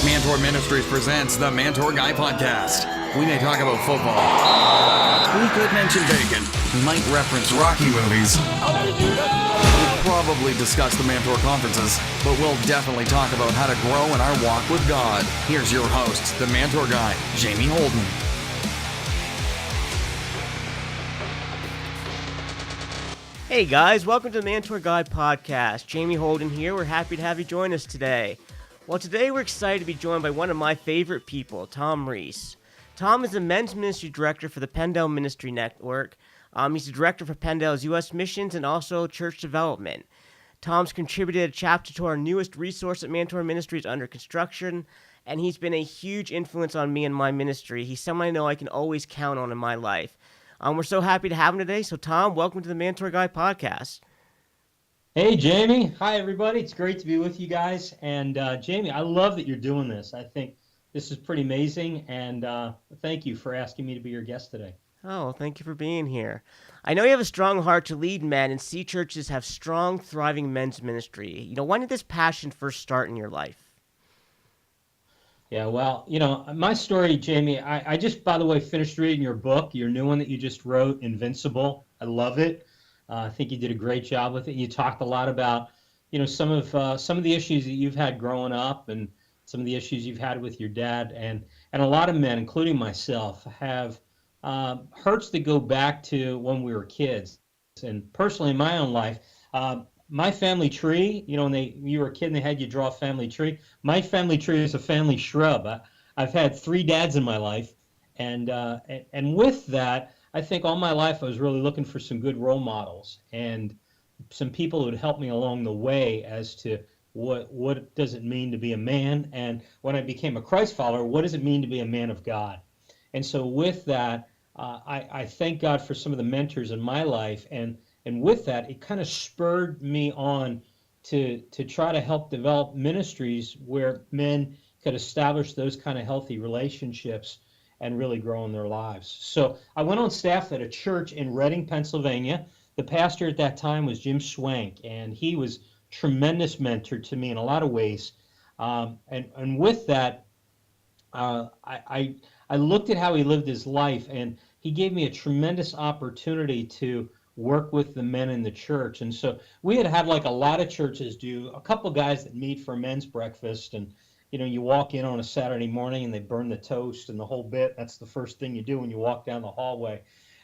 Mantour Ministries presents the Mantour Guy Podcast. We may talk about football. We could mention bacon. We might reference Rocky movies. We'll probably discuss the Mantour conferences, but we'll definitely talk about how to grow in our walk with God. Here's your host, the Mantour Guy, Jamie Holden. Hey guys, welcome to the Mantour Guy Podcast. Jamie Holden here. We're happy to have you join us today. Well, today we're excited to be joined by one of my favorite people, Tom Rees. Tom is the men's ministry director for the Pendel Ministry Network. He's the director for Pendel's U.S. missions and also church development. Tom's contributed a chapter to our newest resource at Mantour Ministries under construction, and he's been a huge influence on me and my ministry. He's someone I know I can always count on in my life. We're so happy to have him today. So, Tom, welcome to the Mantour Guy Podcast. Hey, Jamie. Hi, everybody. It's great to be with you guys. And, Jamie, I love that you're doing this. I think this is pretty amazing. And thank you for asking me to be your guest today. Oh, thank you for being here. I know you have a strong heart to lead men and see churches have strong, thriving men's ministry. When did this passion first start in your life? Yeah, well, my story, Jamie, I just, by the way, finished reading your book, your new one that you just wrote, Invincible. I love it. I think you did a great job with it. You talked a lot about, some of the issues that you've had growing up and some of the issues you've had with your dad. And a lot of men, including myself, have hurts that go back to when we were kids. And personally, in my own life, my family tree, when you were a kid and they had you draw a family tree, my family tree is a family shrub. I've had 3 dads in my life, and with that, I think all my life I was really looking for some good role models and some people who would help me along the way as to what does it mean to be a man, and when I became a Christ follower, what does it mean to be a man of God? And so with that, I thank God for some of the mentors in my life, and with that, it kind of spurred me on to try to help develop ministries where men could establish those kind of healthy relationships and really grow in their lives. So I went on staff at a church in Reading, Pennsylvania. The pastor at that time was Jim Swank, and he was a tremendous mentor to me in a lot of ways. And with that, I looked at how he lived his life, and he gave me a tremendous opportunity to work with the men in the church. And so we had like a lot of churches do, a couple guys that meet for men's breakfast, and you walk in on a Saturday morning and they burn the toast and the whole bit. That's the first thing you do when you walk down the hallway.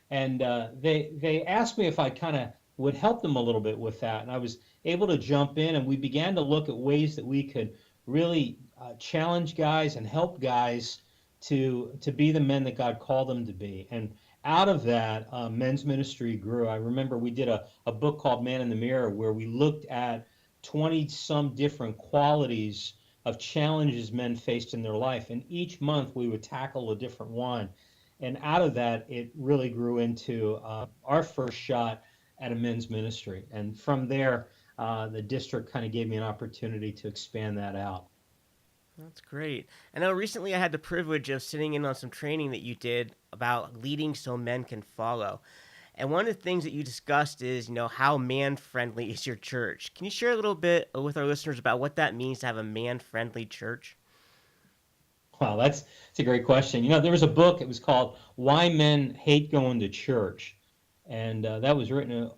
And they asked me if I kind of would help them a little bit with that, and I was able to jump in, and we began to look at ways that we could really challenge guys and help guys to be the men that God called them to be. And out of that, men's ministry grew. I remember we did a book called Man in the Mirror, where we looked at 20-some different qualities of challenges men faced in their life. And each month we would tackle a different one. And out of that, it really grew into our first shot at a men's ministry. And from there, the district kind of gave me an opportunity to expand that out. That's great. I know recently I had the privilege of sitting in on some training that you did about leading so men can follow. And one of the things that you discussed is, how man-friendly is your church. Can you share a little bit with our listeners about what that means to have a man-friendly church? Wow, that's a great question. There was a book, it was called Why Men Hate Going to Church. And that was written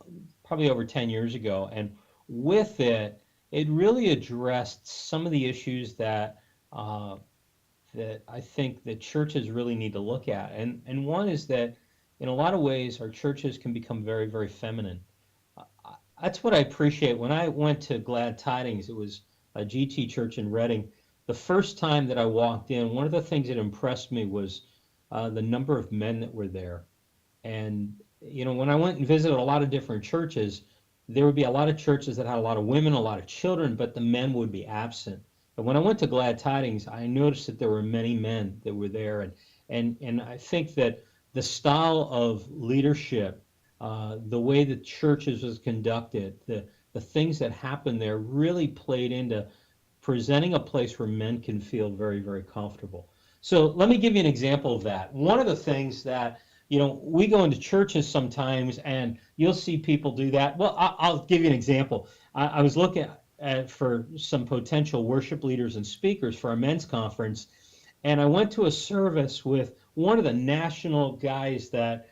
probably over 10 years ago. And with it, it really addressed some of the issues that I think that churches really need to look at. And one is that in a lot of ways, our churches can become very, very feminine. That's what I appreciate. When I went to Glad Tidings, it was a GT church in Reading. The first time that I walked in, one of the things that impressed me was the number of men that were there. And, when I went and visited a lot of different churches, there would be a lot of churches that had a lot of women, a lot of children, but the men would be absent. But when I went to Glad Tidings, I noticed that there were many men that were there. And I think that the style of leadership, the way the churches was conducted, the things that happened there really played into presenting a place where men can feel very, very comfortable. So let me give you an example of that. One of the things that, we go into churches sometimes and you'll see people do that. Well, I'll give you an example. I was looking, for some potential worship leaders and speakers for our men's conference, and I went to a service with one of the national guys that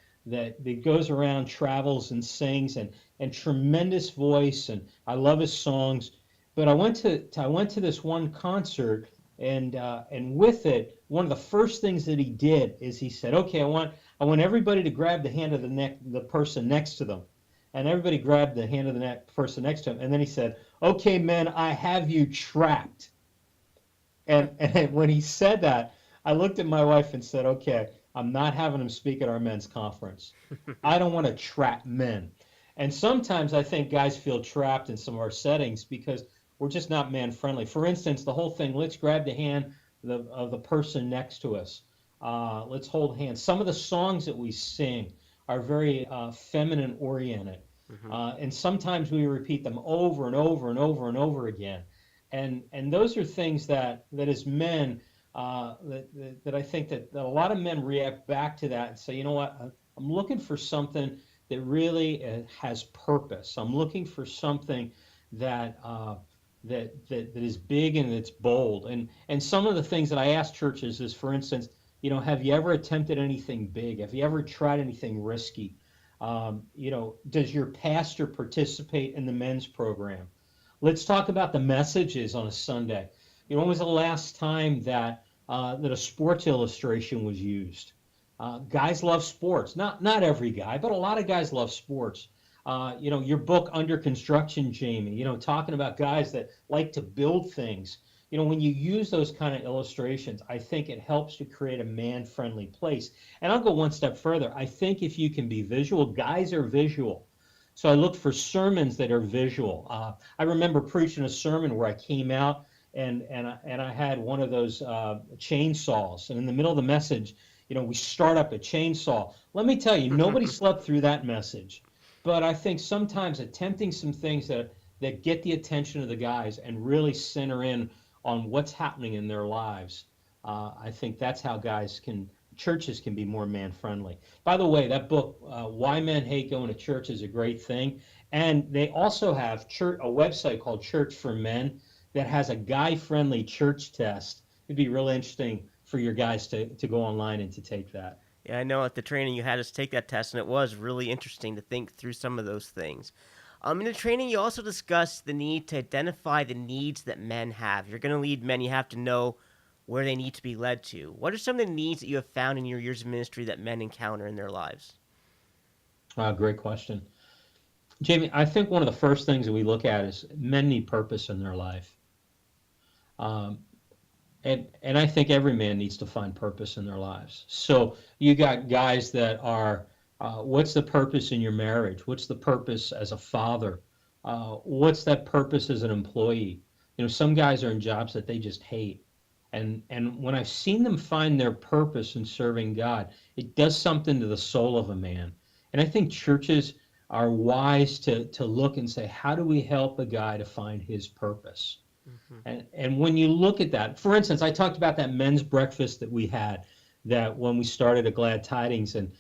goes around, travels and sings, and tremendous voice, and I love his songs. But I went to this one concert, and with it, one of the first things that he did is he said, "Okay, I want everybody to grab the hand of the person next to them," and everybody grabbed the hand of the person next to him, and then he said, "Okay, men, I have you trapped." And when he said that, I looked at my wife and said, "Okay, I'm not having him speak at our men's conference. I don't want to trap men." And sometimes I think guys feel trapped in some of our settings because we're just not man friendly. For instance, the whole thing, let's grab the hand of the person next to us. Let's hold hands. Some of the songs that we sing are very feminine oriented. And sometimes we repeat them over and over and over and over again. And those are things that as men, that I think that a lot of men react back to that and say, you know what, I'm looking for something that really has purpose. I'm looking for something that that is big and it's bold. And some of the things that I ask churches is, for instance, have you ever attempted anything big? Have you ever tried anything risky? Does your pastor participate in the men's program? Let's talk about the messages on a Sunday. When was the last time that a sports illustration was used? Guys love sports. Not every guy, but a lot of guys love sports. Your book Under Construction, Jamie, talking about guys that like to build things. When you use those kind of illustrations, I think it helps to create a man-friendly place. And I'll go one step further. I think if you can be visual, guys are visual. So I look for sermons that are visual. I remember preaching a sermon where I came out and I had one of those chainsaws, and in the middle of the message, we start up a chainsaw. Let me tell you, nobody slept through that message. But I think sometimes attempting some things that get the attention of the guys and really center in on what's happening in their lives, I think that's how churches can be more man-friendly. By the way, that book, Why Men Hate Going to Church, is a great thing. And they also have a website called Church for Men that has a guy-friendly church test. It'd be really interesting for your guys to go online and to take that. Yeah, I know at the training you had us take that test, and it was really interesting to think through some of those things. In the training, you also discussed the need to identify the needs that men have. If you're going to lead men, you have to know where they need to be led to. What are some of the needs that you have found in your years of ministry that men encounter in their lives? Great question. Jamie, I think one of the first things that we look at is men need purpose in their life. And I think every man needs to find purpose in their lives. So you got guys that are, what's the purpose in your marriage? What's the purpose as a father? What's that purpose as an employee? Some guys are in jobs that they just hate. And when I've seen them find their purpose in serving God, it does something to the soul of a man. And I think churches are wise to look and say, how do we help a guy to find his purpose? And when you look at that, for instance, I talked about that men's breakfast that we had, that when we started at Glad Tidings, and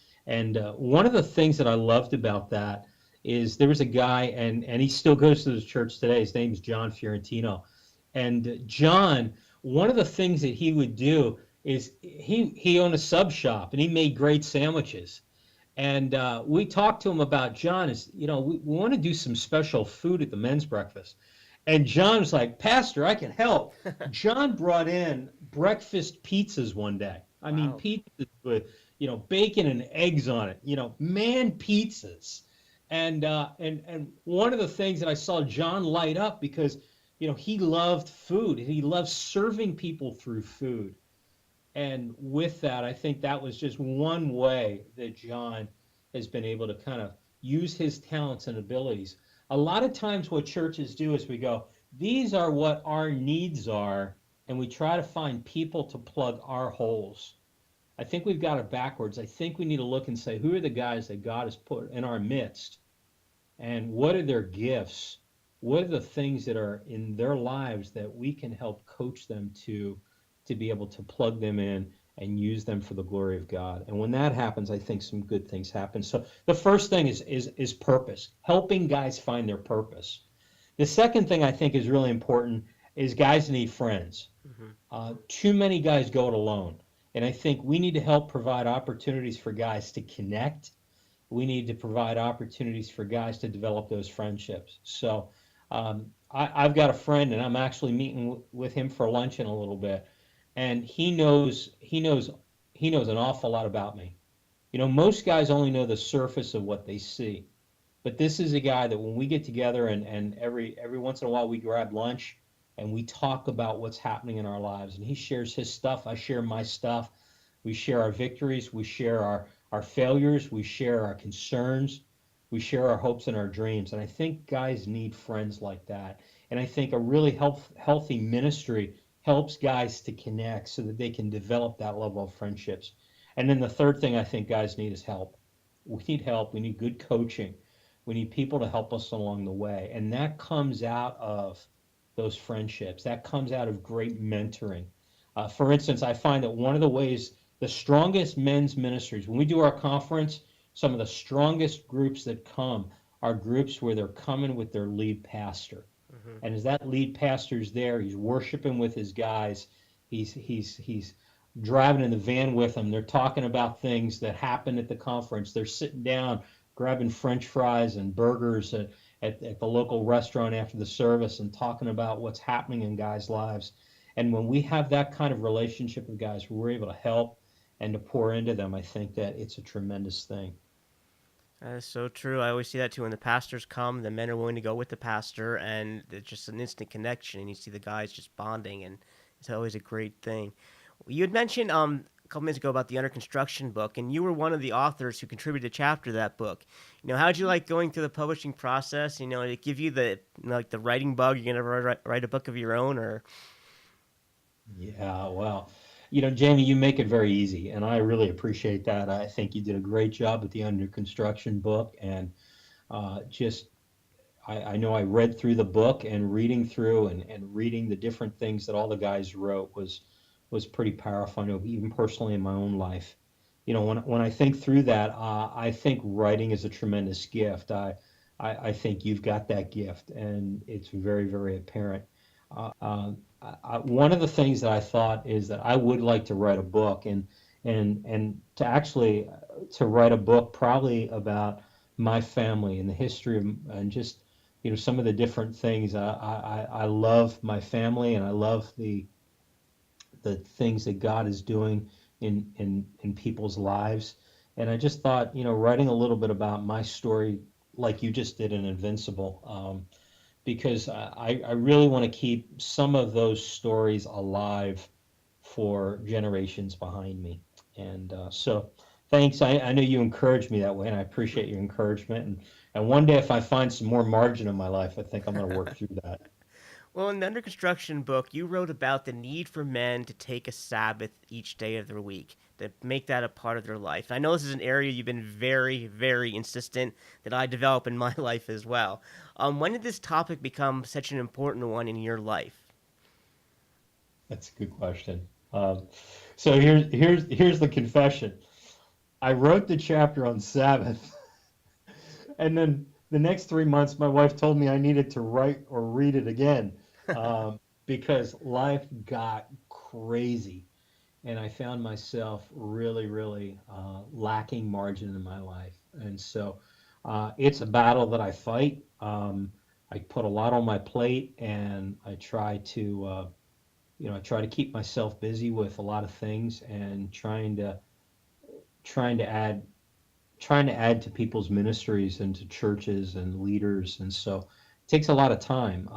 one of the things that I loved about that is there was a guy, and he still goes to this church today. His name is John Fiorentino, and John, one of the things that he would do is he owned a sub shop and he made great sandwiches. And we talked to him about John is, we want to do some special food at the men's breakfast. And John was like, Pastor, I can help. John brought in breakfast pizzas one day. I mean, pizzas with, bacon and eggs on it, man pizzas. And one of the things that I saw John light up because, he loved food. He loved serving people through food. And with that, I think that was just one way that John has been able to kind of use his talents and abilities. A lot of times what churches do is we go, these are what our needs are, and we try to find people to plug our holes. I think we've got it backwards. I think we need to look and say, who are the guys that God has put in our midst? And what are their gifts? What are the things that are in their lives that we can help coach them to be able to plug them in and use them for the glory of God? And when that happens, I think some good things happen. So the first thing is purpose, helping guys find their purpose. The second thing I think is really important is guys need friends. Hmm. Too many guys go it alone. And I think we need to help provide opportunities for guys to connect. We need to provide opportunities for guys to develop those friendships. So I've got a friend, and I'm actually meeting with him for lunch in a little bit, and he knows an awful lot about me. Most guys only know the surface of what they see, but this is a guy that when we get together and every once in a while we grab lunch and we talk about what's happening in our lives, and he shares his stuff, I share my stuff, we share our victories, we share our failures, we share our concerns, we share our hopes and our dreams. And I think guys need friends like that. And I think a really healthy ministry helps guys to connect so that they can develop that level of friendships. And then the third thing I think guys need is help. We need help. We need good coaching. We need people to help us along the way. And that comes out of those friendships. That comes out of great mentoring. For instance, I find that one of the ways the strongest men's ministries, when we do our conference, some of the strongest groups that come are groups where they're coming with their lead pastor. Hmm. And as that lead pastor's there, he's worshiping with his guys. He's driving in the van with them. They're talking about things that happened at the conference. They're sitting down, grabbing French fries and burgers at the local restaurant after the service and talking about what's happening in guys' lives. And when we have that kind of relationship with guys, we're able to help and to pour into them. I think that it's a tremendous thing. That is so true. I always see that too. When the pastors come, the men are willing to go with the pastor, and it's just an instant connection. And you see the guys just bonding, and it's always a great thing. You had mentioned a couple minutes ago about the under construction book, and you were one of the authors who contributed a chapter to that book. How did you like going through the publishing process? Did it give you the like the writing bug? You're gonna write a book of your own, or Yeah, well, Jamie, you make it very easy, and I really appreciate that. I think you did a great job with the under construction book, and just I know I read through the book, and reading through and reading the different things that all the guys wrote was pretty powerful. I know even personally in my own life. When I think through that, I think writing is a tremendous gift. I think you've got that gift, and it's very, very apparent. One of the things that I thought is that I would like to write a book, and to actually to write a book probably about my family and the history of, and just some of the different things. I love my family, and I love the things that God is doing in people's lives. And I just thought, writing a little bit about my story, like you just did in Invincible, because I really want to keep some of those stories alive for generations behind me. And so thanks. I know you encouraged me that way, and I appreciate your encouragement. And one day, if I find some more margin in my life, I think I'm going to work through that. well, in the under construction book, you wrote about the need for men to take a Sabbath each day of their week, to make that a part of their life. I know this is an area you've been very, very insistent that I develop in my life as well. When did this topic become such an important one in your life? That's a good question. So here's the confession. I wrote the chapter on Sabbath, and then the next 3 months, my wife told me I needed to write or read it again, because life got crazy, and I found myself really, really lacking margin in my life. And so it's a battle that I fight. I put a lot on my plate, and I try to I try to keep myself busy with a lot of things, and trying to add trying to add to people's ministries and to churches and leaders. And so it takes a lot of time.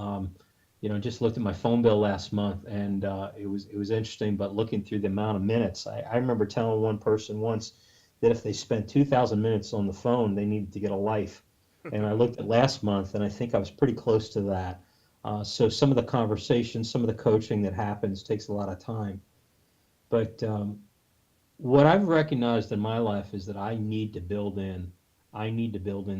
Just looked at my phone bill last month, and it was interesting. But looking through the amount of minutes, I remember telling one person once that if they spent 2,000 minutes on the phone, they needed to get a life. And I looked at last month, and I think I was pretty close to that. So some of the conversations, some of the coaching that happens takes a lot of time. But what I've recognized in my life is that I need to build in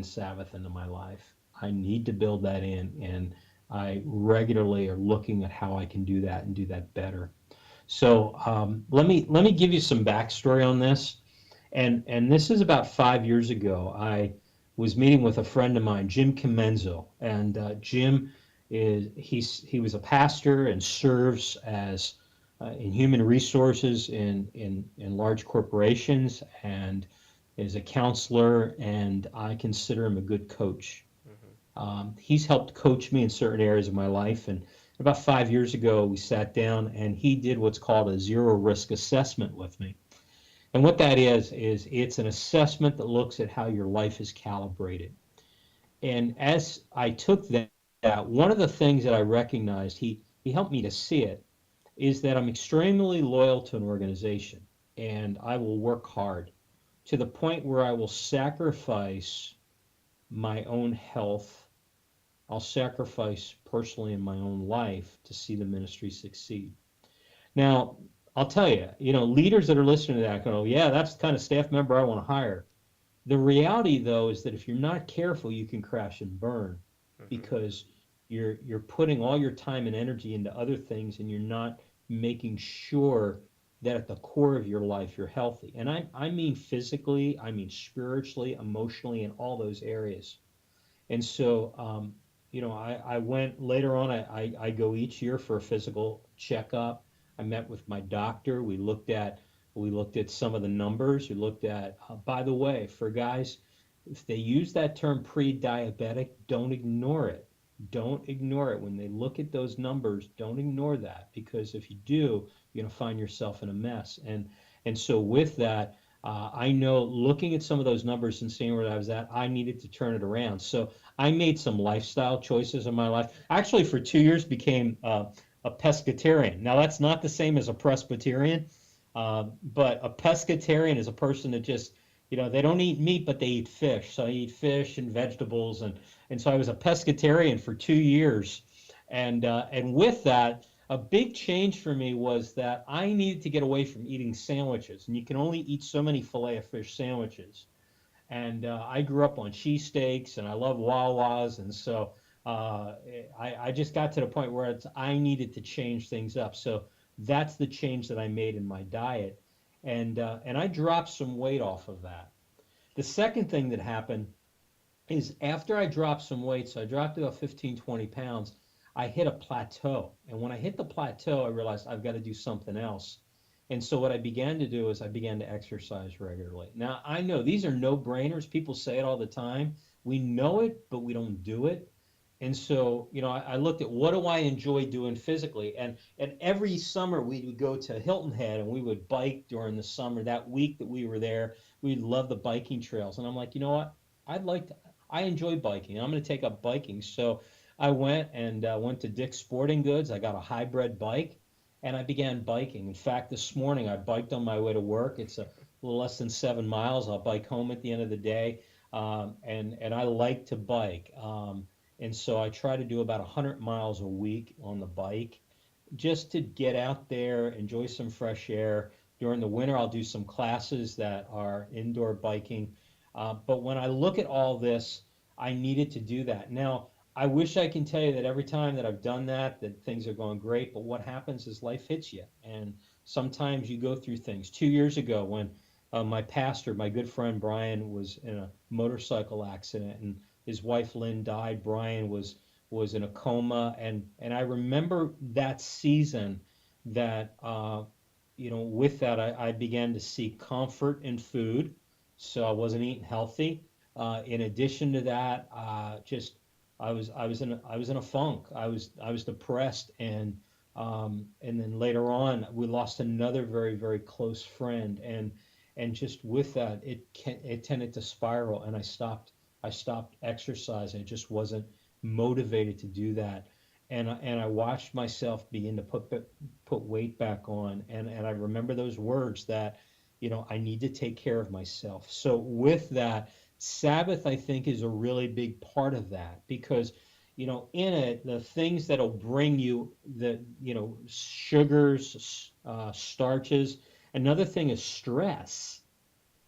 Sabbath into my life. I need to build that in, and I regularly are looking at how I can do that and do that better. So let me give you some backstory on this. And this is about 5 years ago. I was meeting with a friend of mine, Jim Comenzo, and Jim he was a pastor and serves as in human resources in large corporations, and is a counselor, and I consider him a good coach. He's helped coach me in certain areas of my life, and about 5 years ago we sat down and he did what's called a zero risk assessment with me. And what that is it's an assessment that looks at how your life is calibrated. And as I took that, one of the things that I recognized, he helped me to see it, is that I'm extremely loyal to an organization, and I will work hard to the point where I will sacrifice my own health. I'll sacrifice personally in my own life to see the ministry succeed. Now, I'll tell you, leaders that are listening to that go, yeah, that's the kind of staff member I want to hire. The reality, though, is that if you're not careful, you can crash and burn, because you're putting all your time and energy into other things, and you're not making sure that at the core of your life you're healthy. And I mean physically, I mean spiritually, emotionally, in all those areas. And so, I went later on. I go each year for a physical checkup. I met with my doctor. We looked at some of the numbers. We looked at, by the way, for guys, if they use that term pre-diabetic, don't ignore it. Don't ignore it. When they look at those numbers, don't ignore that, because if you do, you're going to find yourself in a mess. And so with that, I know, looking at some of those numbers and seeing where I was at, I needed to turn it around. So I made some lifestyle choices in my life. Actually, for 2 years, became a pescatarian. Now, that's not the same as a Presbyterian, but a pescatarian is a person that just, they don't eat meat, but they eat fish. So I eat fish and vegetables, and so I was a pescatarian for 2 years, and with that, a big change for me was that I needed to get away from eating sandwiches, and you can only eat so many fillet of fish sandwiches. And I grew up on cheesesteaks, and I love Wawas, and so I just got to the point where I needed to change things up. So that's the change that I made in my diet, and I dropped some weight off of that. The second thing that happened is, after I dropped some weight, so I dropped about 15, 20 pounds, I hit a plateau. And when I hit the plateau, I realized I've got to do something else. And so what I began to do is I began to exercise regularly. Now, I know these are no-brainers. People say it all the time. We know it, but we don't do it. And so, I looked at, what do I enjoy doing physically? And every summer we would go to Hilton Head and we would bike during the summer. That week that we were there, we'd love the biking trails. And I'm like, you know what? I enjoy biking. I'm going to take up biking. So I went to Dick's Sporting Goods. I got a hybrid bike, and I began biking. In fact, this morning I biked on my way to work. It's a little less than 7 miles. I'll bike home at the end of the day, and I like to bike. And so I try to do about 100 miles a week on the bike, just to get out there, enjoy some fresh air. During the winter, I'll do some classes that are indoor biking. But when I look at all this, I needed to do that. Now, I wish I can tell you that every time that I've done that things are going great, but what happens is life hits you, and sometimes you go through things. 2 years ago, when my pastor, my good friend Brian, was in a motorcycle accident, and his wife Lynn died. Brian was in a coma, and I remember that season that with that, I began to seek comfort in food, so I wasn't eating healthy. In addition to that, just I was in a funk. I was depressed, and then later on we lost another very, very close friend, and just with that, it tended to spiral, and I stopped exercising. I just wasn't motivated to do that, and I watched myself begin to put weight back on, and I remember those words that, I need to take care of myself. So with that, Sabbath, I think, is a really big part of that, because, in it, the things that'll bring you the, sugars, starches. Another thing is stress.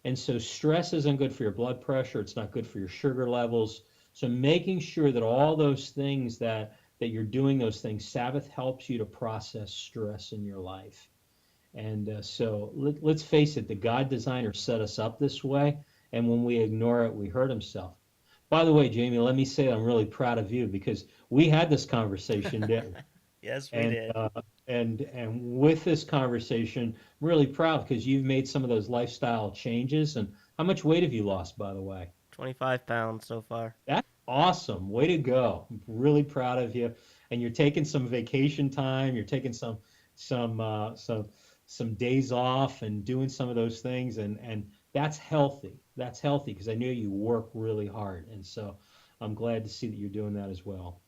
And so stress isn't good for your blood pressure. It's not good for your sugar levels. So making sure that all those things that you're doing those things, Sabbath helps you to process stress in your life. And so let's face it, the God designer set us up this way, and when we ignore it, we hurt himself. By the way, Jamie, let me say I'm really proud of you because we had this conversation, didn't we? Yes, we And did. with this conversation, I'm really proud because you've made some of those lifestyle changes. And how much weight have you lost, by the way? 25 pounds so far. That's awesome. Way to go. I'm really proud of you. And you're taking some vacation time. You're taking some uh, some some days off and doing some of those things. And that's healthy. That's healthy because I know you work really hard. And so I'm glad to see that you're doing that as well.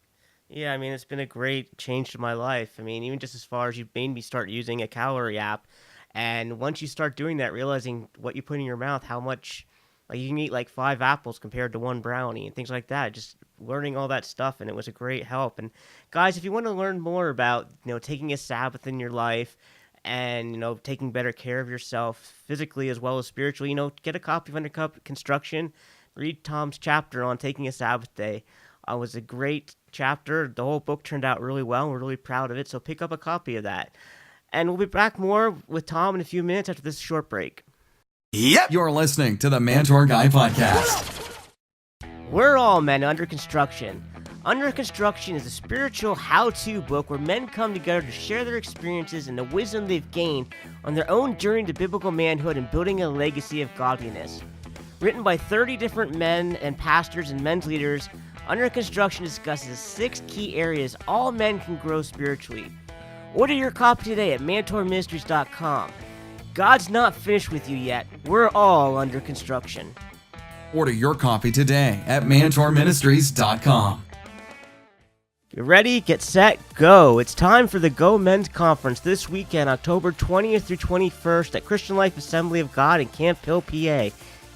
Yeah, I mean, it's been a great change to my life. I mean, even just as far as you made me start using a calorie app. And once you start doing that, realizing what you put in your mouth, how much, like you can eat like 5 apples compared to one brownie and things like that. Just learning all that stuff, and it was a great help. And guys, if you want to learn more about, taking a Sabbath in your life and, taking better care of yourself physically as well as spiritually, get a copy of Undercover Construction. Read Tom's chapter on taking a Sabbath day. It was a great chapter. The whole book turned out really well. We're really proud of it. So pick up a copy of that. And we'll be back more with Tom in a few minutes after this short break. Yep. You're listening to the Mantour Guy Podcast. We're all men under construction. Under Construction is a spiritual how-to book where men come together to share their experiences and the wisdom they've gained on their own journey to biblical manhood and building a legacy of godliness. Written by 30 different men and pastors and men's leaders, Under Construction discusses 6 key areas all men can grow spiritually. Order your copy today at mantourministries.com. God's not finished with you yet. We're all under construction. Order your copy today at mantourministries.com. Get ready, get set, go. It's time for the Go Men's Conference this weekend, October 20th through 21st at Christian Life Assembly of God in Camp Hill, PA.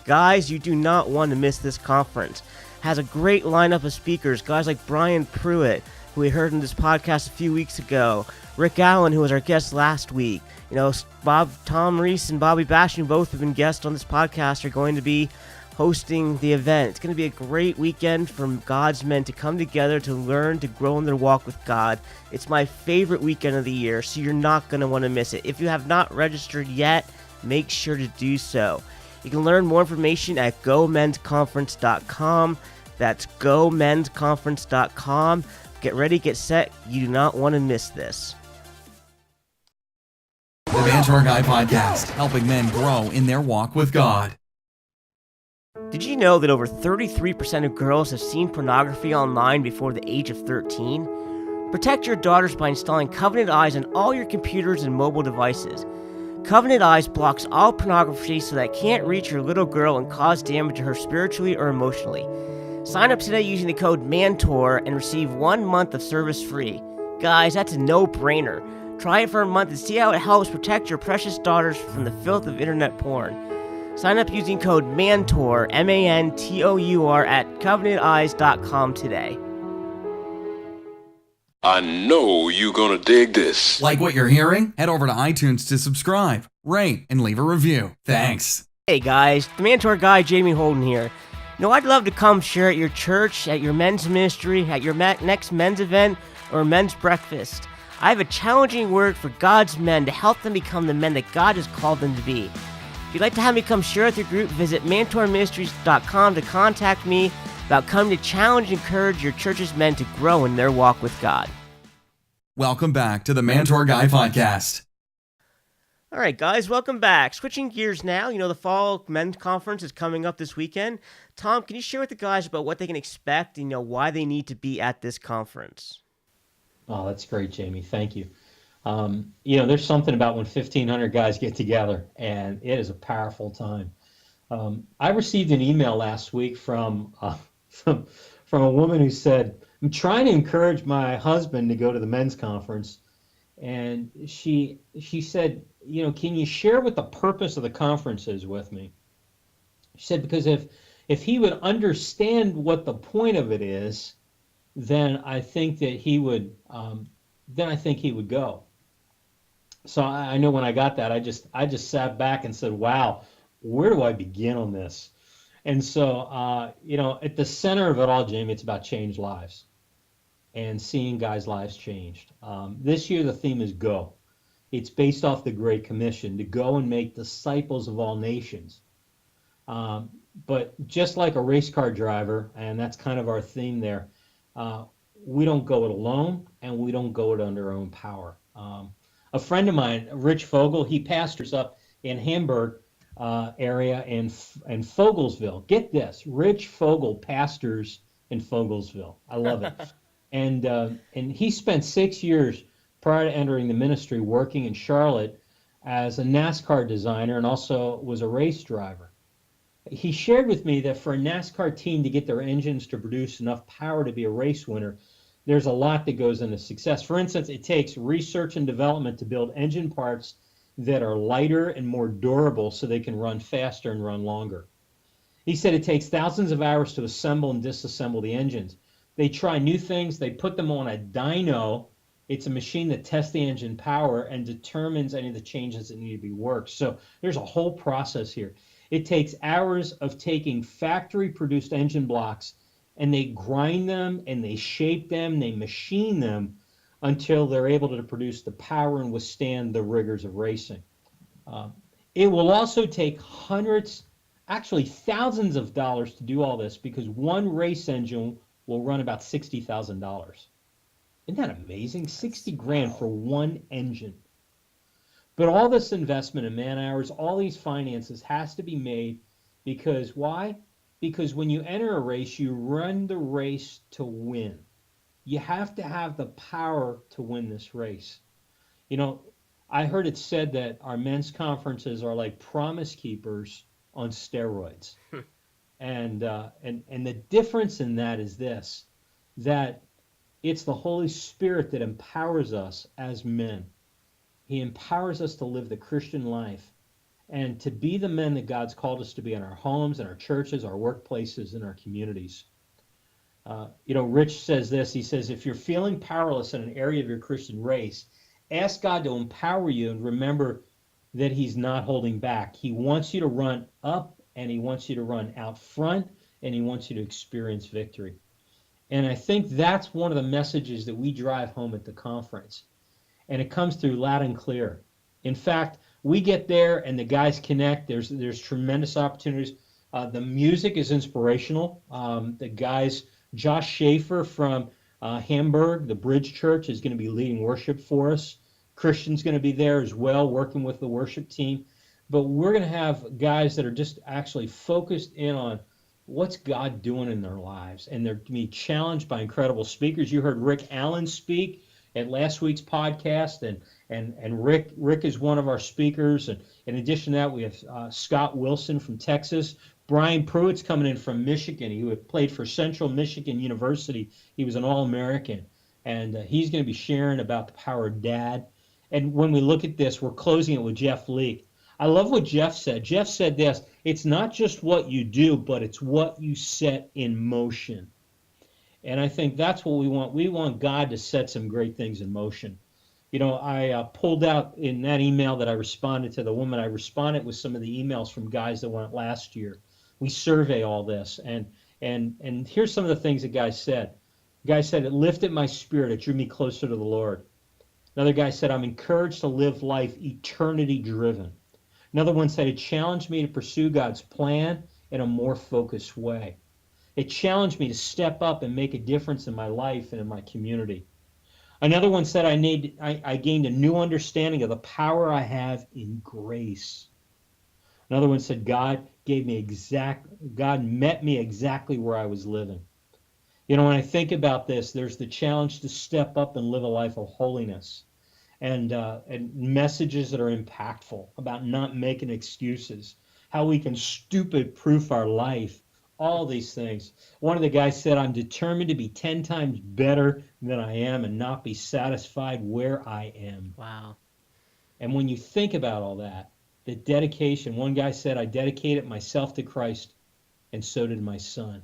Guys, you do not want to miss this conference. Has a great lineup of speakers, guys like Brian Pruitt, who we heard in this podcast a few weeks ago, Rick Allen, who was our guest last week, Tom Rees and Bobby Basha, who both have been guests on this podcast, are going to be hosting the event. It's going to be a great weekend for God's men to come together to learn to grow in their walk with God. It's my favorite weekend of the year, so you're not going to want to miss it. If you have not registered yet, make sure to do so. You can learn more information at gomensconference.com. That's gomensconference.com. Get ready, get set. You do not want to miss this. The Mantour Guy Podcast, helping men grow in their walk with God. Did you know that over 33% of girls have seen pornography online before the age of 13? Protect your daughters by installing Covenant Eyes on all your computers and mobile devices. Covenant Eyes blocks all pornography so that it can't reach your little girl and cause damage to her spiritually or emotionally. Sign up today using the code MANTOR and receive 1 month of service free. Guys, that's a no-brainer. Try it for a month and see how it helps protect your precious daughters from the filth of internet porn. Sign up using code MANTOR, MANTOUR, at covenanteyes.com today. I know you're gonna dig this. Like what you're hearing? Head over to iTunes to subscribe, rate, and leave a review. Thanks. Hey guys, the Mantour guy, Jamie Holden here. I'd love to come share at your church, at your men's ministry, at your next men's event, or men's breakfast. I have a challenging word for God's men to help them become the men that God has called them to be. If you'd like to have me come share with your group, visit mantourministries.com to contact me about coming to challenge and encourage your church's men to grow in their walk with God. Welcome back to the Mantour Guy Podcast. All right, guys, welcome back. Switching gears now, the Fall Men's Conference is coming up this weekend. Tom, can you share with the guys about what they can expect and why they need to be at this conference? Oh, that's great, Jamie. Thank you. There's something about when 1,500 guys get together, and it is a powerful time. I received an email last week from a woman who said, I'm trying to encourage my husband to go to the men's conference. And she said, can you share what the purpose of the conference is with me? She said, because if he would understand what the point of it is, then I think that he would go. So I know when I got that, I just sat back and said, wow, where do I begin on this? And so, at the center of it all, Jamie, it's about changed lives and seeing guys' lives changed. This year, the theme is go. It's based off the Great Commission to go and make disciples of all nations. But just like a race car driver, and that's kind of our theme there, we don't go it alone, and we don't go it under our own power. A friend of mine, Rich Fogel, he pastors up in Hamburg area and Fogelsville. Get this, Rich Fogel pastors in Fogelsville. I love it. And he spent 6 years prior to entering the ministry working in Charlotte as a NASCAR designer and also was a race driver. He shared with me that for a NASCAR team to get their engines to produce enough power to be a race winner, there's a lot that goes into success. For instance, it takes research and development to build engine parts that are lighter and more durable so they can run faster and run longer. He said it takes thousands of hours to assemble and disassemble the engines. They try new things, they put them on a dyno. It's a machine that tests the engine power and determines any of the changes that need to be worked. So there's a whole process here. It takes hours of taking factory-produced engine blocks, and they grind them, and they shape them, they machine them until they're able to produce the power and withstand the rigors of racing. It will also take hundreds, actually thousands of dollars to do all this because one race engine will run about $60,000. Isn't that amazing? 60 grand for one engine. But all this investment in man hours, all these finances has to be made because why? Because when you enter a race, you run the race to win. You have to have the power to win this race. You know, I heard it said that our men's conferences are like Promise Keepers on steroids. And the difference in that is this, that it's the Holy Spirit that empowers us as men. He empowers us to live the Christian life and to be the men that God's called us to be in our homes, in our churches, our workplaces, in our communities. Rich says this. He says, if you're feeling powerless in an area of your Christian race, ask God to empower you and remember that he's not holding back. He wants you to run up and he wants you to run out front and he wants you to experience victory. And I think that's one of the messages that we drive home at the conference. And it comes through loud and clear. In fact, we get there and the guys connect. There's tremendous opportunities. The music is inspirational. The guys, Josh Schaefer from Hamburg, the Bridge Church, is going to be leading worship for us. Christian's going to be there as well, working with the worship team. But we're going to have guys that are just actually focused in on what's God doing in their lives. And they're going to be challenged by incredible speakers. You heard Rick Allen speak at last week's podcast, and Rick is one of our speakers. And in addition to that, we have Scott Wilson from Texas. Brian Pruitt's coming in from Michigan. He played for Central Michigan University. He was an All-American. And he's going to be sharing about the power of dad. And when we look at this, we're closing it with Jeff Leake. I love what Jeff said. Jeff said this, it's not just what you do, but it's what you set in motion. And I think that's what we want. We want God to set some great things in motion. You know, I pulled out in that email that I responded to the woman, I responded with some of the emails from guys that went last year. We survey all this. And here's some of the things that guys said. The guy said, it lifted my spirit. It drew me closer to the Lord. Another guy said, I'm encouraged to live life eternity driven. Another one said, it challenged me to pursue God's plan in a more focused way. It challenged me to step up and make a difference in my life and in my community. Another one said, I gained a new understanding of the power I have in grace. Another one said, God met me exactly where I was living. You know, when I think about this, there's the challenge to step up and live a life of holiness, and messages that are impactful about not making excuses, how we can stupid-proof our life, all these things. One of the guys said, I'm determined to be 10 times better than I am and not be satisfied where I am. Wow. And when you think about all that, the dedication, one guy said, I dedicated myself to Christ, and so did my son.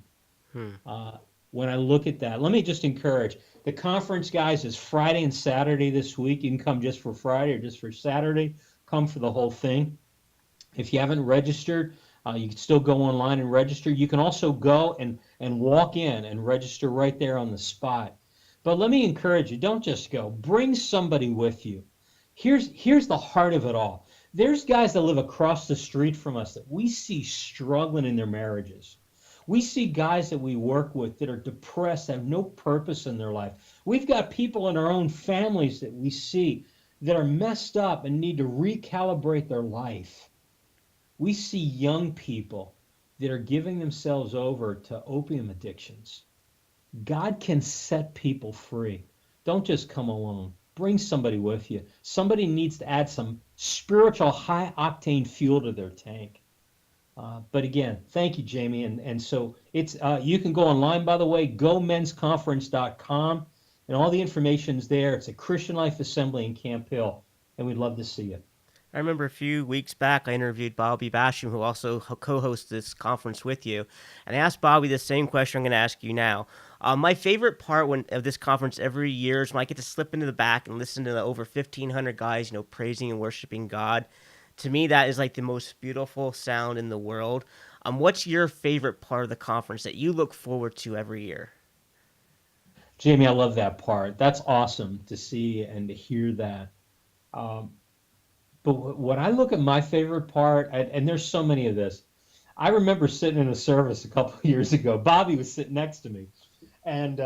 When I look at that, let me just encourage, the conference, guys, is Friday and Saturday this week. You can come just for Friday or just for Saturday. Come for the whole thing. If you haven't registered, you can still go online and register. You can also go and walk in and register right there on the spot. But let me encourage you, don't just go. Bring somebody with you. Here's the heart of it all. There's guys that live across the street from us that we see struggling in their marriages. We see guys that we work with that are depressed, have no purpose in their life. We've got people in our own families that we see that are messed up and need to recalibrate their life. We see young people that are giving themselves over to opium addictions. God can set people free. Don't just come alone. Bring somebody with you. Somebody needs to add some spiritual high octane fuel to their tank. But again, thank you, Jamie. And so it's you can go online, by the way, gomensconference.com, and all the information's there. It's a Christian Life Assembly in Camp Hill, and we'd love to see you. I remember a few weeks back, I interviewed Bobby Basham, who also co-hosts this conference with you, and I asked Bobby the same question I'm going to ask you now. My favorite part of this conference every year is when I get to slip into the back and listen to the over 1,500 guys, praising and worshiping God. To me, that is like the most beautiful sound in the world. What's your favorite part of the conference that you look forward to every year? Jamie, I love that part. That's awesome to see and to hear that. But when I look at my favorite part, and there's so many of this, I remember sitting in a service a couple of years ago. Bobby was sitting next to me, and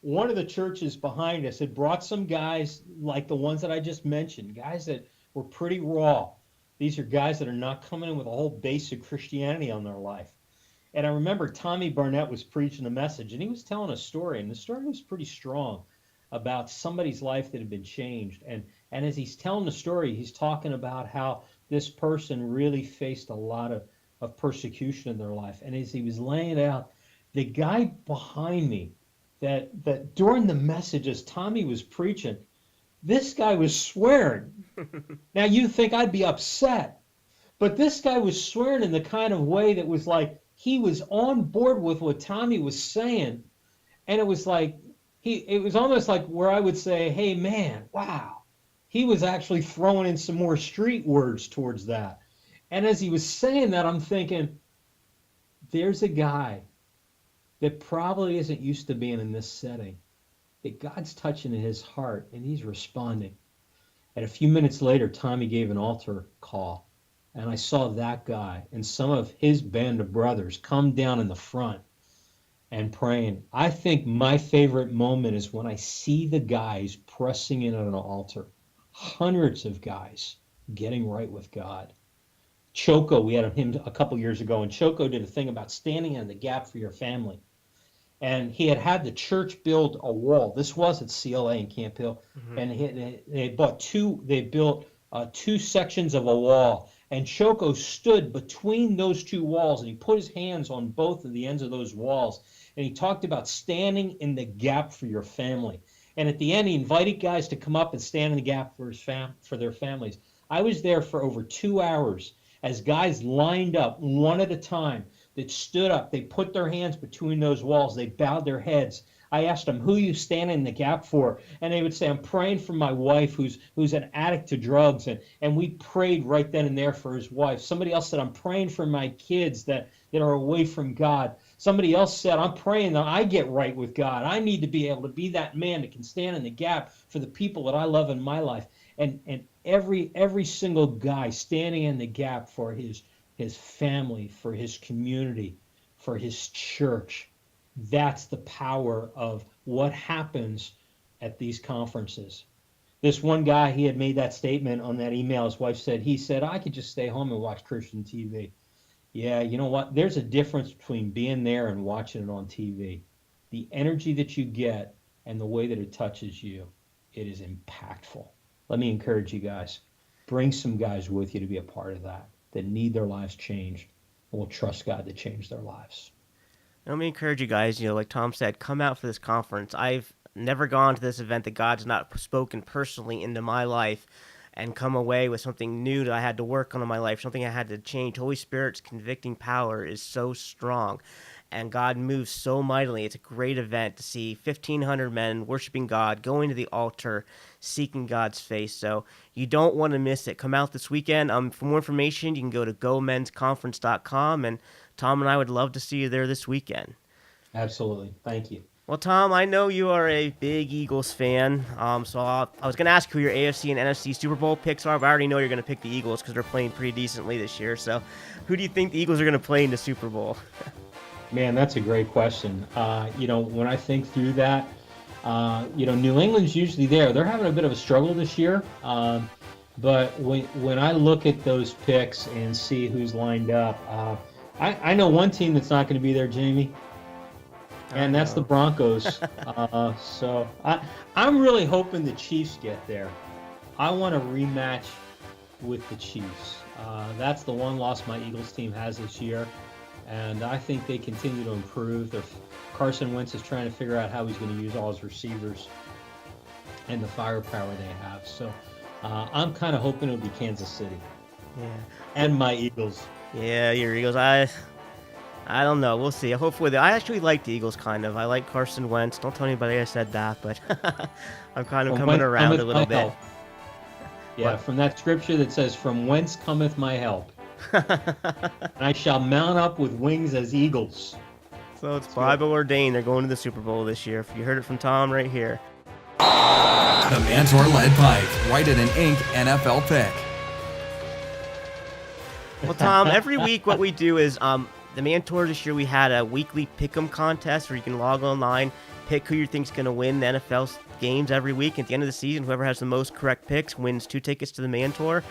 one of the churches behind us had brought some guys like the ones that I just mentioned, guys that were pretty raw. These are guys that are not coming in with a whole base of Christianity on their life. And I remember Tommy Barnett was preaching a message, and he was telling a story, and the story was pretty strong about somebody's life that had been changed. And as he's telling the story, he's talking about how this person really faced a lot of persecution in their life. And as he was laying it out, the guy behind me, that during the message as Tommy was preaching, this guy was swearing. Now you'd think I'd be upset, but this guy was swearing in the kind of way that was like he was on board with what Tommy was saying. And it was like, it was almost like where I would say, hey man, wow. He was actually throwing in some more street words towards that. And as he was saying that, I'm thinking, there's a guy that probably isn't used to being in this setting, that God's touching in his heart and he's responding. And a few minutes later, Tommy gave an altar call, and I saw that guy and some of his band of brothers come down in the front and praying. I think my favorite moment is when I see the guys pressing in on an altar, hundreds of guys getting right with God. Choco, we had him a couple years ago, and Choco did a thing about standing in the gap for your family. And he had the church build a wall. This was at CLA in Camp Hill. Mm-hmm. And they built two sections of a wall. And Choco stood between those two walls, and he put his hands on both of the ends of those walls. And he talked about standing in the gap for your family. And at the end, he invited guys to come up and stand in the gap for their families. I was there for over 2 hours as guys lined up one at a time that stood up. They put their hands between those walls. They bowed their heads. I asked them, who are you standing in the gap for? And they would say, I'm praying for my wife who's an addict to drugs. And we prayed right then and there for his wife. Somebody else said, I'm praying for my kids that are away from God. Somebody else said, I'm praying that I get right with God. I need to be able to be that man that can stand in the gap for the people that I love in my life. And every single guy standing in the gap for his family, for his community, for his church. That's the power of what happens at these conferences. This one guy, he had made that statement on that email. His wife said, I could just stay home and watch Christian TV. Yeah, you know what? There's a difference between being there and watching it on TV. The energy that you get and the way that it touches you, it is impactful. Let me encourage you guys. Bring some guys with you to be a part of that need their lives changed and will trust God to change their lives. Let me encourage you guys, like Tom said, come out for this conference. I've never gone to this event that God's not spoken personally into my life and come away with something new that I had to work on in my life, something I had to change. Holy Spirit's convicting power is so strong, and God moves so mightily. It's a great event to see 1,500 men worshiping God, going to the altar, seeking God's face. So you don't want to miss it. Come out this weekend. For more information, you can go to gomensconference.com, and Tom and I would love to see you there this weekend. Absolutely. Thank you. Well, Tom, I know you are a big Eagles fan, so I was going to ask who your AFC and NFC Super Bowl picks are, but I already know you're going to pick the Eagles because they're playing pretty decently this year. So who do you think the Eagles are going to play in the Super Bowl? Man, that's a great question. When I think through that, New England's usually there. They're having a bit of a struggle this year. But when I look at those picks and see who's lined up, I know one team that's not going to be there, Jamie, and that's the Broncos. So I'm really hoping the Chiefs get there. I want a rematch with the Chiefs. That's the one loss my Eagles team has this year, and I think they continue to improve. Carson Wentz is trying to figure out how he's going to use all his receivers and the firepower they have. So I'm kind of hoping it'll be Kansas City. Yeah. And my Eagles. Yeah, your Eagles. I don't know. We'll see. Hopefully, I actually like the Eagles kind of. I like Carson Wentz. Don't tell anybody I said that, but I'm kind of coming around a little bit. Yeah, from that scripture that says, "From whence cometh my help? And I shall mount up with wings as eagles." So it's Bible ordained. They're going to the Super Bowl this year. You heard it from Tom right here. The Mantour Lead Pipe. Write it in ink NFL pick. Well, Tom, every week what we do is the Mantour this year we had a weekly pick'em contest where you can log online, pick who you think's going to win the NFL games every week. At the end of the season, whoever has the most correct picks wins 2 tickets to the Mantour.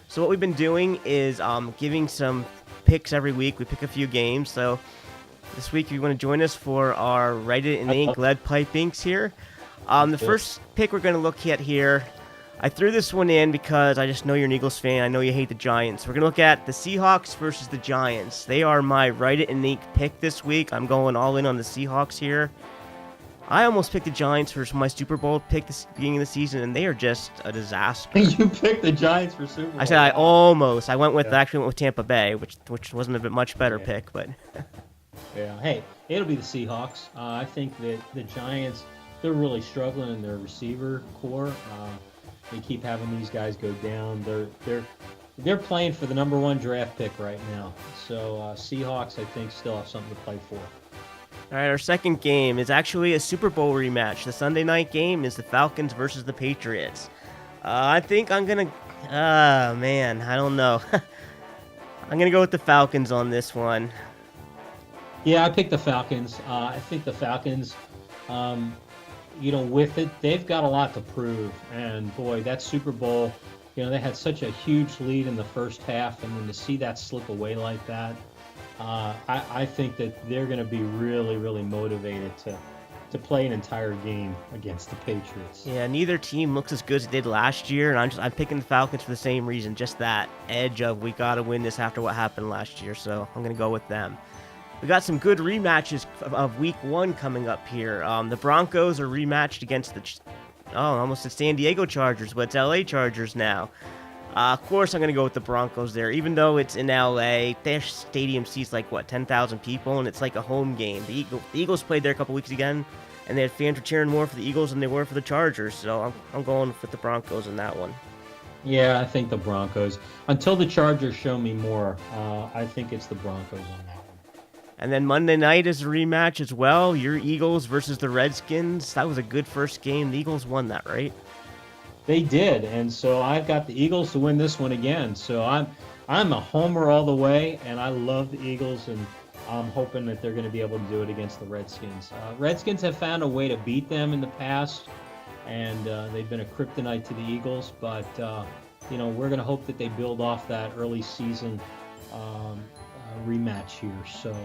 So what we've been doing is giving some picks every week. We pick a few games. So this week, if you want to join us for our Write It in Ink Lead Pipe Inks here. The first pick we're going to look at here, I threw this one in because I just know you're an Eagles fan. I know you hate the Giants. We're going to look at the Seahawks versus the Giants. They are my Write It in Ink pick this week. I'm going all in on the Seahawks here. I almost picked the Giants for my Super Bowl pick this beginning of the season, and they are just a disaster. You picked the Giants for Super Bowl. I said I almost. I actually went with Tampa Bay, which wasn't a bit much better pick, but. Yeah. Hey, it'll be the Seahawks. I think that the Giants, they're really struggling in their receiver core. They keep having these guys go down. They're playing for the number 1 draft pick right now. So Seahawks, I think, still have something to play for. All right, our second game is actually a Super Bowl rematch. The Sunday night game is the Falcons versus the Patriots. I think I'm going to... man, I don't know. I'm going to go with the Falcons on this one. Yeah, I picked the Falcons. I think the Falcons, with it, they've got a lot to prove. And, boy, that Super Bowl, they had such a huge lead in the first half, and then to see that slip away like that, I think that they're going to be really, really motivated to play an entire game against the Patriots. Yeah, neither team looks as good as it did last year, and I'm picking the Falcons for the same reason, just that edge of we got to win this after what happened last year, so I'm going to go with them. We got some good rematches of Week 1 coming up here. The Broncos are rematched against almost the San Diego Chargers, but it's LA Chargers now. Of course, I'm going to go with the Broncos there. Even though it's in LA, their stadium seats 10,000 people, and it's like a home game. The Eagles played there a couple weeks again, and they had fans were cheering more for the Eagles than they were for the Chargers. So I'm going with the Broncos in that one. Yeah, I think the Broncos. Until the Chargers show me more, I think it's the Broncos on that one. And then Monday night is a rematch as well. Your Eagles versus the Redskins. That was a good first game. The Eagles won that, right? They did, and so I've got the Eagles to win this one again. So I'm a homer all the way, and I love the Eagles, and I'm hoping that they're going to be able to do it against the Redskins. Redskins have found a way to beat them in the past, and they've been a kryptonite to the Eagles. But we're going to hope that they build off that early season rematch here. So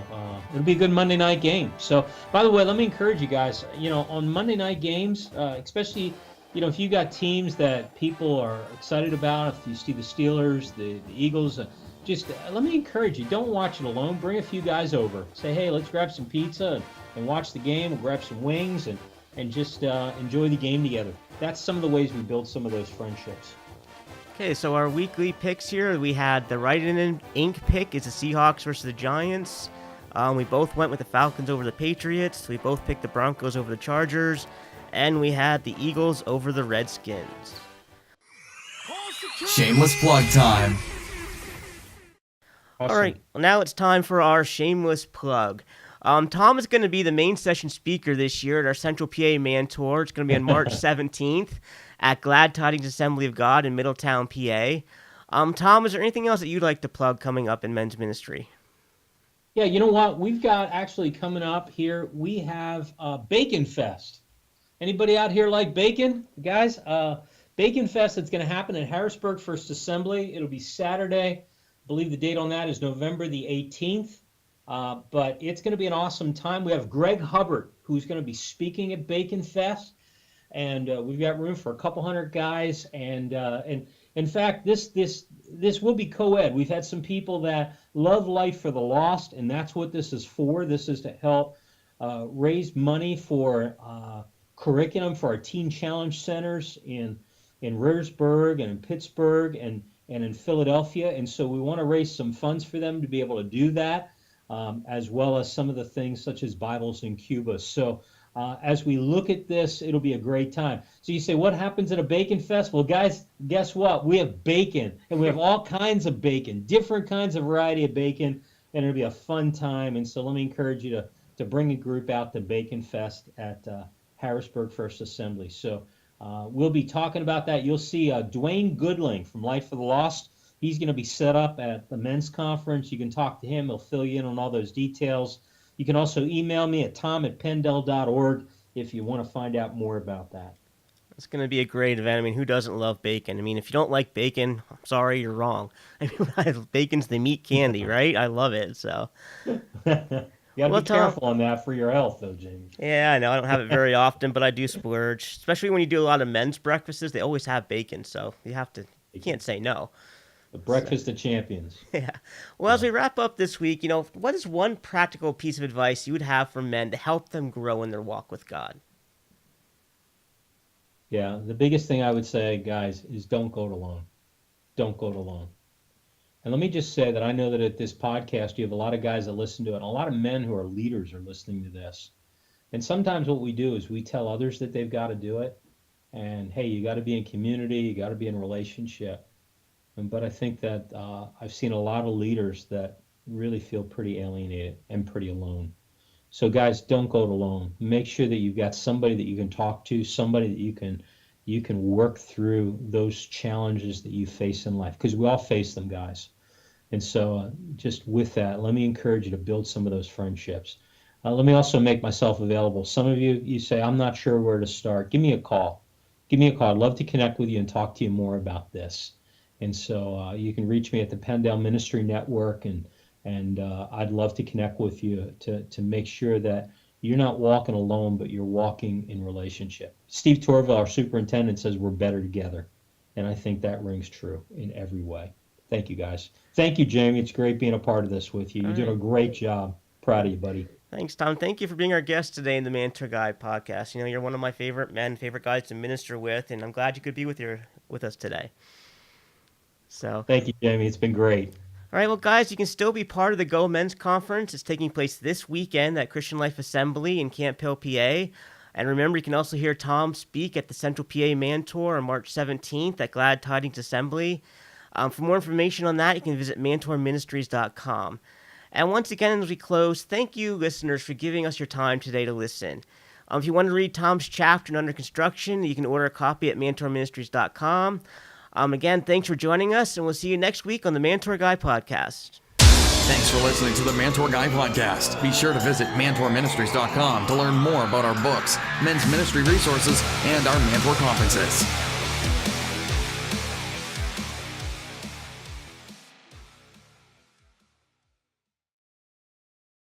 it'll be a good Monday night game. So, by the way, let me encourage you guys, on Monday night games, especially, if you got teams that people are excited about, if you see the Steelers, the Eagles, just let me encourage you, don't watch it alone. Bring a few guys over. Say, hey, let's grab some pizza and watch the game. We'll grab some wings and just enjoy the game together. That's some of the ways we build some of those friendships. Okay, so our weekly picks here, we had the Write It in Ink pick is the Seahawks versus the Giants. We both went with the Falcons over the Patriots. We both picked the Broncos over the Chargers. And we had the Eagles over the Redskins. Shameless plug time. Awesome. All right, well, now it's time for our shameless plug. Tom is going to be the main session speaker this year at our Central PA Mantour. It's going to be on March 17th at Glad Tidings Assembly of God in Middletown, PA. Tom, is there anything else that you'd like to plug coming up in men's ministry? Yeah, you know what? We've got actually coming up here, we have Bacon Fest. Anybody out here like bacon, guys? Bacon Fest that's going to happen at Harrisburg First Assembly. It'll be Saturday. I believe the date on that is November the 18th. But it's going to be an awesome time. We have Greg Hubbard, who's going to be speaking at Bacon Fest. And we've got room for a couple hundred guys. And in fact, this will be co-ed. We've had some people that love Life for the Lost, and that's what this is for. This is to help raise money for curriculum for our Teen Challenge Centers in Rivers,burg and in Pittsburgh and in Philadelphia. And so we want to raise some funds for them to be able to do that, as well as some of the things such as Bibles in Cuba. So as we look at this, it'll be a great time. So you say, what happens at a Bacon Fest? Well, guys, guess what? We have bacon, and we have all kinds of bacon, different kinds of variety of bacon, and it'll be a fun time. And so let me encourage you to bring a group out to Bacon Fest at Harrisburg First Assembly. So we'll be talking about that. You'll see Dwayne Goodling from Life for the Lost. He's going to be set up at the men's conference. You can talk to him. He'll fill you in on all those details. You can also email me at tom@pendel.org if you want to find out more about that. It's going to be a great event. I mean, who doesn't love bacon? I mean, if you don't like bacon, I'm sorry, you're wrong. I mean, bacon's the meat candy, right? I love it, so. You got to be careful on that for your health, though, James. Yeah, I know. I don't have it very often, but I do splurge. Especially when you do a lot of men's breakfasts, they always have bacon, so you can't say no. The breakfast of champions. Yeah. Well, as we wrap up this week, what is one practical piece of advice you would have for men to help them grow in their walk with God? Yeah, the biggest thing I would say, guys, is don't go it alone. Don't go it alone. And let me just say that I know that at this podcast, you have a lot of guys that listen to it, and a lot of men who are leaders are listening to this. And sometimes what we do is we tell others that they've got to do it. And, hey, you got to be in community, you got to be in relationship. But I think that I've seen a lot of leaders that really feel pretty alienated and pretty alone. So guys, don't go it alone. Make sure that you've got somebody that you can talk to, somebody that you can work through those challenges that you face in life, because we all face them, guys. And so just with that, let me encourage you to build some of those friendships. Let me also make myself available. Some of you say, I'm not sure where to start. Give me a call. Give me a call. I'd love to connect with you and talk to you more about this. And so you can reach me at the Pendel Ministry Network, and I'd love to connect with you to make sure that you're not walking alone, but you're walking in relationship. Steve Torville, our superintendent, says we're better together, and I think that rings true in every way. Thank you, guys. Thank you, Jamie. It's great being a part of this with you. You're doing a great job. Proud of you, buddy. Thanks, Tom. Thank you for being our guest today in the Mantour Guy podcast. You're one of my favorite men, favorite guys to minister with, and I'm glad you could be with us today. So thank you, Jamie. It's been great. All right, well, guys, you can still be part of the Go Men's Conference. It's taking place this weekend at Christian Life Assembly in Camp Hill, PA. And remember, you can also hear Tom speak at the Central PA Mantour on March 17th at Glad Tidings Assembly. For more information on that, you can visit mantourministries.com. And once again, as we close, thank you, listeners, for giving us your time today to listen. If you want to read Tom's chapter in Under Construction, you can order a copy at mantourministries.com. Again, thanks for joining us, and we'll see you next week on the Mantour Guy Podcast. Thanks for listening to the Mantour Guy Podcast. Be sure to visit mantourministries.com to learn more about our books, men's ministry resources, and our Mantour conferences.